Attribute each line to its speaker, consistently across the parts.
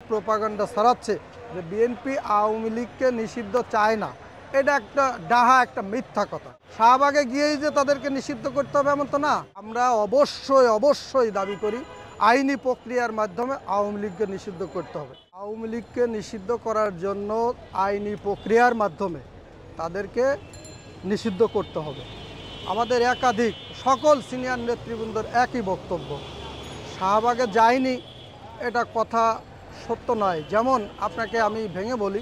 Speaker 1: Propaganda ছড়াচ্ছে যে BNP Awami লীগকে নিষিদ্ধ চায় না, এটা একটা ডাহা, একটা মিথ্যা কথা। শাহবাগে গিয়েই যে তাদেরকে নিষিদ্ধ করতে হবে এমন তো না। আমরা অবশ্যই দাবি করি আইনি প্রক্রিয়ার মাধ্যমে আওয়ামী লীগকে নিষিদ্ধ করতে হবে। আওয়ামী লীগকে নিষিদ্ধ করার জন্য আইনি প্রক্রিয়ার মাধ্যমে তাদেরকে নিষিদ্ধ করতে হবে। আমাদের একাধিক সকল সিনিয়র নেতৃবৃন্দর একই বক্তব্য। শাহবাগে যায়নি এটা কথা সত্য নয়। যেমন আপনাকে আমি ভেঙে বলি,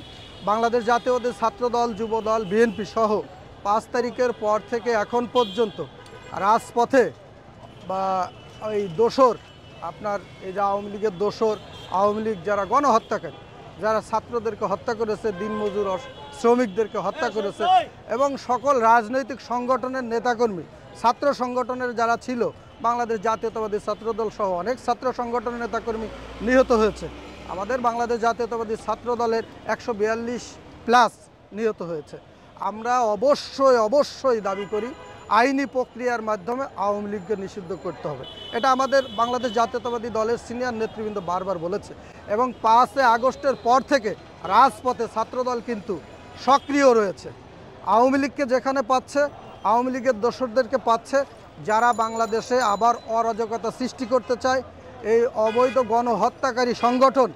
Speaker 1: বাংলাদেশ জাতীয়তাবাদী ছাত্রদল, যুবদল, বিএনপি সহ 5 তারিখের পর থেকে এখন পর্যন্ত রাজপথে বা ওই দোসর, আপনার এই যে আওয়ামী লীগের দোসর, আওয়ামী লীগ যারা গণহত্যাকারী, যারা ছাত্রদেরকে হত্যা করেছে, দিনমজুর শ্রমিকদেরকে হত্যা করেছে, এবং সকল রাজনৈতিক সংগঠনের নেতাকর্মী, ছাত্র সংগঠনের যারা ছিল, বাংলাদেশ জাতীয়তাবাদী ছাত্রদল সহ অনেক ছাত্র সংগঠনের নেতাকর্মী নিহত হয়েছে। আমাদের বাংলাদেশ জাতীয়তাবাদী ছাত্রদলের 142+ নিহত হয়েছে। আমরা অবশ্যই দাবি করি আইনি প্রক্রিয়ার মাধ্যমে আওয়ামী লীগকে নিষিদ্ধ করতে হবে। এটা আমাদের বাংলাদেশ জাতীয়তাবাদী দলের সিনিয়র নেতৃবৃন্দ বারবার বলেছে, এবং 5 আগস্টের পর থেকে রাজপথে ছাত্রদল কিন্তু সক্রিয় রয়েছে। আওয়ামী লীগকে যেখানে পাচ্ছে, আওয়ামী লীগের দোসরদেরকে পাচ্ছে, যারা বাংলাদেশে আবার অরাজকতা সৃষ্টি করতে চায়, এই অবৈধ গণহত্যাকারী সংগঠন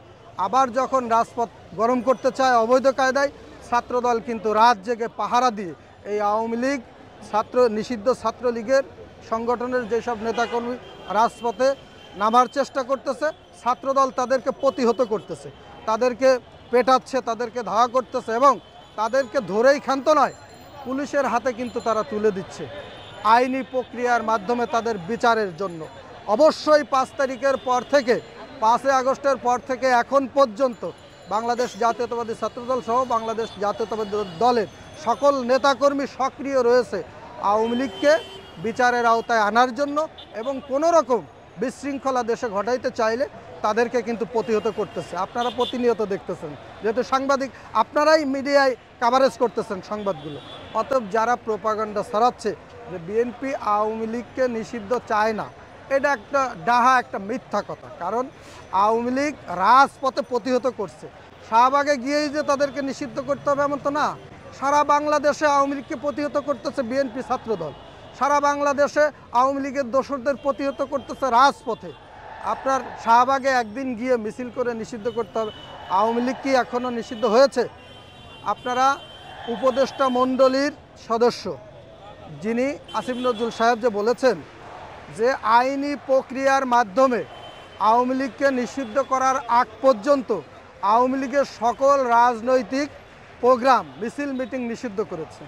Speaker 1: আবার যখন রাজপথ গরম করতে চায় অবৈধ কায়দায়, ছাত্রদল কিন্তু রাত জেগে পাহারা দিয়ে এই আওয়ামী লীগ, নিষিদ্ধ ছাত্রলীগের সংগঠনের যেসব নেতাকর্মী রাজপথে নামার চেষ্টা করতেছে, ছাত্রদল তাদেরকে প্রতিহত করতেছে, তাদেরকে পেটাচ্ছে, তাদেরকে ধাওয়া করতেছে, এবং তাদেরকে ধরেই ক্ষান্ত নয়, পুলিশের হাতে কিন্তু তারা তুলে দিচ্ছে আইনি প্রক্রিয়ার মাধ্যমে তাদের বিচারের জন্য। অবশ্যই 5 তারিখের পর থেকে, 5 আগস্টের পর থেকে এখন পর্যন্ত বাংলাদেশ জাতীয়তাবাদী ছাত্রদল সহ বাংলাদেশ জাতীয়তাবাদী দলের সকল নেতাকর্মী সক্রিয় রয়েছে আওয়ামী লীগকে বিচারের আওতায় আনার জন্য, এবং কোনো রকম বিশৃঙ্খলা দেশে ঘটাইতে চাইলে তাদেরকে কিন্তু প্রতিহত করতেছে। আপনারা প্রতিনিয়ত দেখতেছেন, যেহেতু সাংবাদিক, আপনারাই মিডিয়ায় কাভারেজ করতেছেন সংবাদগুলো। অতএব যারা প্রোপাগান্ডা ছড়াচ্ছে যে বিএনপি আওয়ামী লীগকে নিষিদ্ধ চায় না, এটা একটা ডাহা, একটা মিথ্যা কথা। কারণ আওয়ামী লীগ রাজপথে প্রতিহত করছে। শাহবাগে গিয়েই যে তাদেরকে নিষিদ্ধ করতে হবে এমন তো না। সারা বাংলাদেশে আওয়ামী লীগকে প্রতিহত করতেছে বিএনপি ছাত্রদল, সারা বাংলাদেশে আওয়ামী লীগের দোসরদের প্রতিহত করতেছে রাজপথে। আপনার শাহবাগে একদিন গিয়ে মিছিল করে নিষিদ্ধ করতে হবে, আওয়ামী লীগ কি এখনও নিষিদ্ধ হয়েছে? আপনারা উপদেষ্টা মণ্ডলীর সদস্য যিনি আসিফ নজরুল সাহেব যে বলেছেন যে আইনি প্রক্রিয়ার মাধ্যমে আওয়ামী লীগকে নিষিদ্ধ করার আগ পর্যন্ত আওয়ামী লীগের সকল রাজনৈতিক প্রোগ্রাম, মিছিল, মিটিং নিষিদ্ধ করেছে।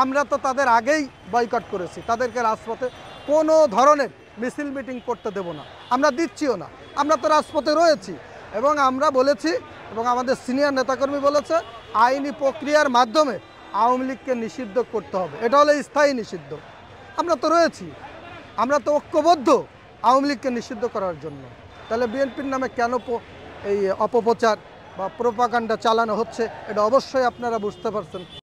Speaker 1: আমরা তো তাদের আগেই বয়কট করেছি, তাদেরকে রাজপথে কোনো ধরনের মিছিল মিটিং করতে দেব না, আমরা দিচ্ছিও না। আমরা তো রাজপথে রয়েছি, এবং আমরা বলেছি, এবং আমাদের সিনিয়র নেতাকর্মী বলেছে, আইনি প্রক্রিয়ার মাধ্যমে আওয়ামী লীগকে নিষিদ্ধ করতে হবে। এটা হলো স্থায়ী নিষিদ্ধ। আমরা তো রয়েছি, আমরা তো ঐক্যবদ্ধ আওয়ামী লীগকে নিষিদ্ধ করার জন্য। তাহলে বিএনপির নামে কেন এই অপপ্রচার বা প্রোপাগান্ডা চালানো হচ্ছে, এটা অবশ্যই আপনারা বুঝতে পারছেন।